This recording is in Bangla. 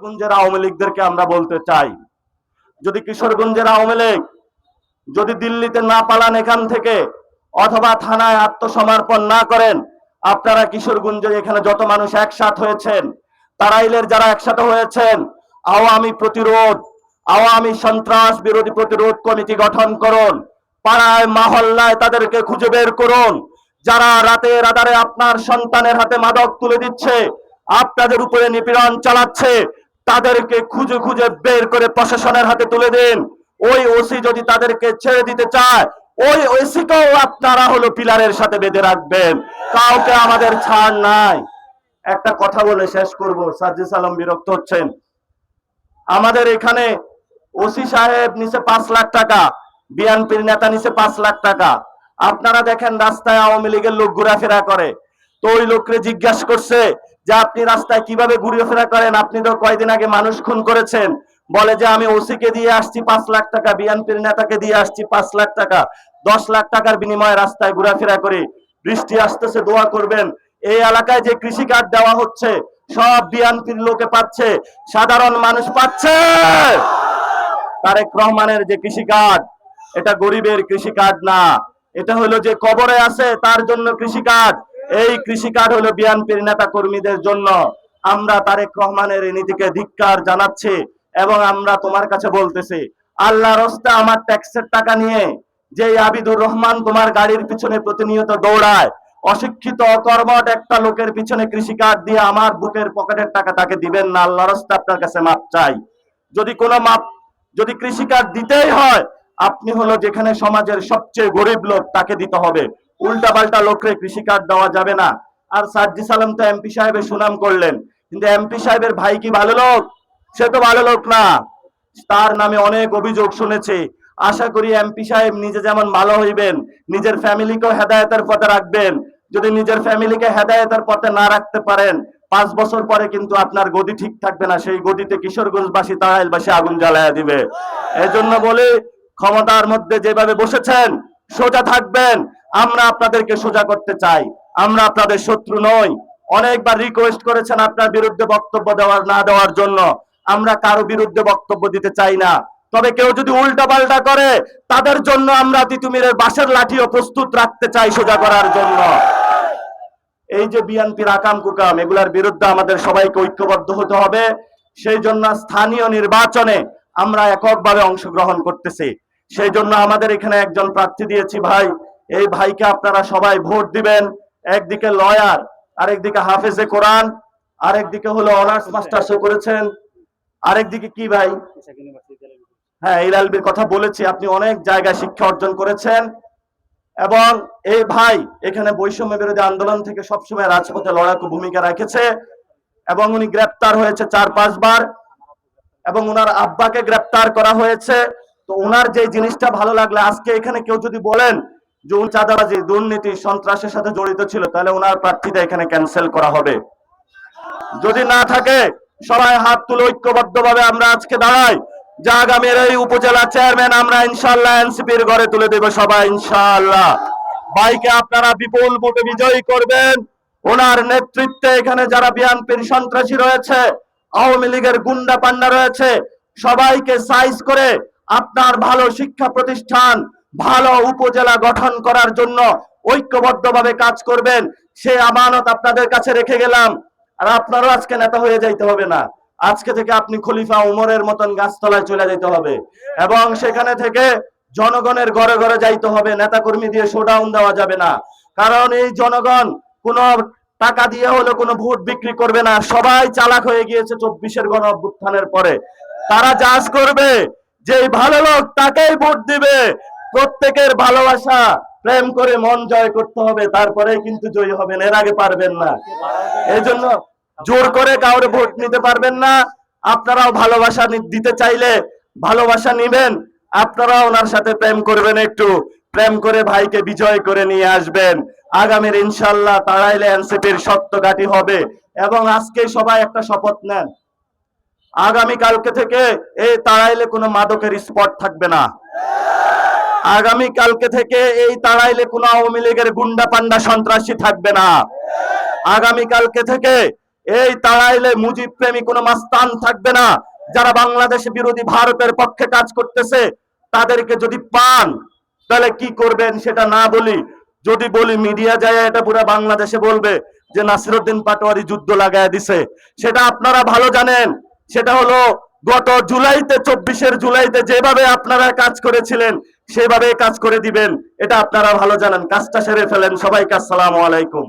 কিশোরগঞ্জের আওয়ামী লীগদেরকে আমরা বলতে চাই, যদি কিশোরগঞ্জের আওয়ামী লীগ যদি দিল্লিতে না পালান এখান থেকে, অথবা থানায় আত্মসমর্পণ না করেন, আপনারা কিশোরগঞ্জে এখানে যত মানুষ একসাথ হয়েছেন, তারাইলের যারা একসাথে হয়েছেন, আওয়ামী সন্ত্রাস বিরোধী প্রতিরোধ কমিটি গঠন করুন। পাড়ায় মহল্লায় তাদেরকে খুঁজে বের করুন। যারা রাতের আধারে আপনার সন্তানের হাতে মাদক তুলে দিচ্ছে, আপনাদের উপরে নিপীড়ন চালাচ্ছে, তাদেরকে খুঁজে খুঁজে বের করে প্রশাসনের হাতে তুলে দিন। ওই ওসি যদি তাদেরকে ছেড়ে দিতে চায়, ওই ওসিকেও আপনারা হলো পিলারের সাথে বেঁধে রাখবেন। কাউকে আমাদের ছাড় নাই। একটা কথা বলে শেষ করব, সাজ্জিদ আলম বিরক্ত হচ্ছেন। আমাদের এখানে ওসি সাহেব নিচে 5 লাখ টাকা, বিএনপির নেতা নিচে 5 লাখ টাকা। আপনারা দেখেন রাস্তায় আওয়ামী লীগের লোক ঘোরাফেরা করে, তো ওই লোককে জিজ্ঞাসা করছে যে আপনি রাস্তায় কিভাবে ঘুরেফেরা করেন, আপনি তো কয়দিন আগে মানুষ খুন করেছেন। বলে যে আমি ওসিকে দিয়ে আসছি 5 লাখ টাকা, বিএনপির নেতাকে দিয়ে আসছি 5 লাখ টাকা, 10 লাখ টাকার বিনিময়ে রাস্তায় ঘোরাফেরা করি। বৃষ্টি আসতেছে, দোয়া করবেন। এই এলাকায় যে কৃষি কার্ড দেওয়া হচ্ছে সব বিএনপির লোকে পাচ্ছে, সাধারণ মানুষ পাচ্ছে। তারেক রহমানের যে কৃষি কার্ড, এটা গরিবের কৃষি কার্ড না, এটা হলো যে কবরে আছে তার জন্য কৃষি কার্ড। এই কৃষি কার্ড হলো বিএনপির নেতা কর্মীদের জন্য। আমরা তারেক রহমানের এই নীতিকে ধিক্কার জানাচ্ছি এবং আমরা তোমার কাছে বলতেছি, আল্লাহর রাস্তে আমার ট্যাক্সের টাকা নিয়ে যে আবিদুর রহমান তোমার গাড়ির পিছনে প্রতিনিয়ত দৌড়ায়, অশিক্ষিত অকর্মঠ একটা লোকের পিছনে কৃষি কার্ড দিয়ে আমার বুকের পকেটের টাকা তাকে দিবেন না। আল্লাহর রাস্তে আপনার কাছে মাপ চাই। যদি কৃষি কার্ড দিতেই হয়, আপনি হলো যেখানে সমাজের সবচেয়ে গরিব লোক তাকে দিতে হবে, উল্টা পাল্টা লোকরে কৃষি কার্ড দেওয়া যাবে না। আর সাজ্জিদ আলম তো এমপি সাহেবের সুনাম করলেন, কিন্তু এমপি সাহেবের ভাই কি ভালো লোক? সে তো ভালো লোক না, তার নামে অনেক অভিযোগ শুনেছি। আশা করি এমপি সাহেব নিজে যেমন ভালো হইবেন, নিজের ফ্যামিলিকেও হেদায়েতের পথে রাখবেন। যদি নিজের ফ্যামিলিকে হেদায়েতের পথে না রাখতে পারেন, 5 বছর পরে কিন্তু আপনার গদি ঠিক থাকবে না, সেই গদিতে কিশোরগঞ্জবাসী তারাইলবাসী আগুন জ্বালায়া দিবে। এজন্য বলি, ক্ষমতার মধ্যে যেভাবে বসেছেন সোজা থাকবেন। আমরা আপনাদেরকে সোজা করতে চাই, আমরা আপনাদের শত্রু নই। অনেকবার রিকোয়েস্ট করেছেন আপনার বিরুদ্ধে বক্তব্য না দেওয়ার জন্য, আমরা কারো বিরুদ্ধে বক্তব্য দিতে চাই না। তবে কেউ যদি উল্টা পাল্টা করে, তাদের জন্য আমরা তিতুমিরের বাঁশের লাঠিও প্রস্তুত রাখতে চাই সোজা করার জন্য। এই যে বিএনপির আকাম কুকাম, এগুলার বিরুদ্ধে আমাদের সবাইকে ঐক্যবদ্ধ হতে হবে। সেই জন্য স্থানীয় নির্বাচনে আমরা এককভাবে অংশগ্রহণ করতেছি। সেই জন্য আমাদের এখানে একজন প্রার্থী দিয়েছি ভাই, এই ভাইকে আপনারা সবাই ভোট দিবেন। একদিকে লয়ার, আরেকদিকে হাফেজে কোরআন, আরেকদিকে হলো অনার্স মাস্টার্সও করেছেন, আরেকদিকে কি ভাই, হ্যাঁ এলএলবির কথা বলেছি, আপনি অনেক জায়গায় শিক্ষা অর্জন করেছেন। এবং এই ভাই এখানে বৈষম্য বিরোধী আন্দোলন থেকে সবসময় রাজপথে লড়াকু ভূমিকা রেখেছে এবং উনি গ্রেপ্তার হয়েছে 4-5 বার এবং ওনার আব্বাকে গ্রেপ্তার করা হয়েছে। তো ওনার যে জিনিসটা ভালো লাগলো, আজকে এখানে কেউ যদি বলেন যে উনি চাঁদাবাজি, দুর্নীতি, সন্ত্রাসের সাথে জড়িত ছিল, তাহলে ওনার প্রার্থীতা এখানে ক্যান্সেল করা হবে। যদি না থাকে, সবাই হাত তুলে ঐক্যবদ্ধভাবে আমরা আজকে দাঁড়াই যে আগামীর এই উপজেলা চেয়ারম্যান আমরা ইনশাআল্লাহ এনসিপির ঘরে তুলে দেব সবাই ইনশাআল্লাহ। ভাইকে আপনারা বিপুল ভোটে বিজয়ী করবেন। ওনার নেতৃত্বে এখানে যারা বিএনপির সন্ত্রাসী রয়েছে, আওয়ামী লীগের গুন্ডা পান্ডা রয়েছে, সবাইকে সাইজ করে আপনার ভালো শিক্ষা প্রতিষ্ঠান, ভালো উপজেলা গঠন করার জন্য ঐক্যবদ্ধভাবে কাজ করবেন। সে আমানত আপনাদের কাছে রেখে গেলাম। আর আপনারও আজকে নেতা হয়ে যাইতে হবে না, আজকে থেকে আপনি খলিফা উমরের মতন গাছতলায় চলে যেতে হবে এবং সেখানে থেকে জনগণের ঘরে ঘরে যাইতে হবে। নেতাকর্মী দিয়ে শোডাউন দেওয়া যাবে না, কারণ এই জনগণ কোন টাকা দিয়ে হলে কোনো ভোট বিক্রি করবে না। সবাই চালাক হয়ে গিয়েছে 24-এর গণ অভ্যুত্থানের পরে। তারা জাজ করবে যে ভালো লোক তাকেই ভোট দিবে। প্রত্যেকের ভালোবাসা প্রেম করে মন জয় করতে হবে, তারপরে কিন্তু জয়ী হবেন, এর আগে পারবেন না। এই জন্য জোর করে কাউরে ভোট নিতে পারবেন না। আপনারাও ভালোবাসা দিতে চাইলে ভালোবাসা নিবেন, আপনারা ওনার সাথে প্রেম করবেন, একটু প্রেম করে ভাইকে বিজয় করে নিয়ে আসবেন। আগামীর ইনশাআল্লাহ তারাইলে এনসিপির শক্ত ঘাঁটি হবে। এবং আজকে সবাই একটা শপথ নেন, আগামী কালকে থেকে এই তারাইলে কোনো মাদকের স্পট থাকবে না। আগামী কালকে থেকে এই তারাইলে কোনো আওয়ামী লীগের গুন্ডা পান্ডা সন্ত্রাসী থাকবে না। আগামী কালকে থেকে এই তাড়াইলে মুজিব প্রেমী কোনো মাস্তান থাকবে না। যারা বাংলাদেশ বিরোধী ভারতের পক্ষে কাজ করতেছে তাদেরকে যদি পান তাহলে কি করবেন সেটা না বলি, যদি বলি মিডিয়া যায় এটা পুরো বাংলাদেশে বলবে যে নাসিরউদ্দিন পাটোয়ারি যুদ্ধ লাগায় দিছে। সেটা আপনারা ভালো জানেন। সেটা হলো গত জুলাইতে, 24 জুলাইতে যেভাবে আপনারা কাজ করেছিলেন সেভাবে কাজ করে দিবেন, এটা আপনারা ভালো জানেন। কাজটা সেরে ফেলেন। সবাইকে আসসালামু আলাইকুম।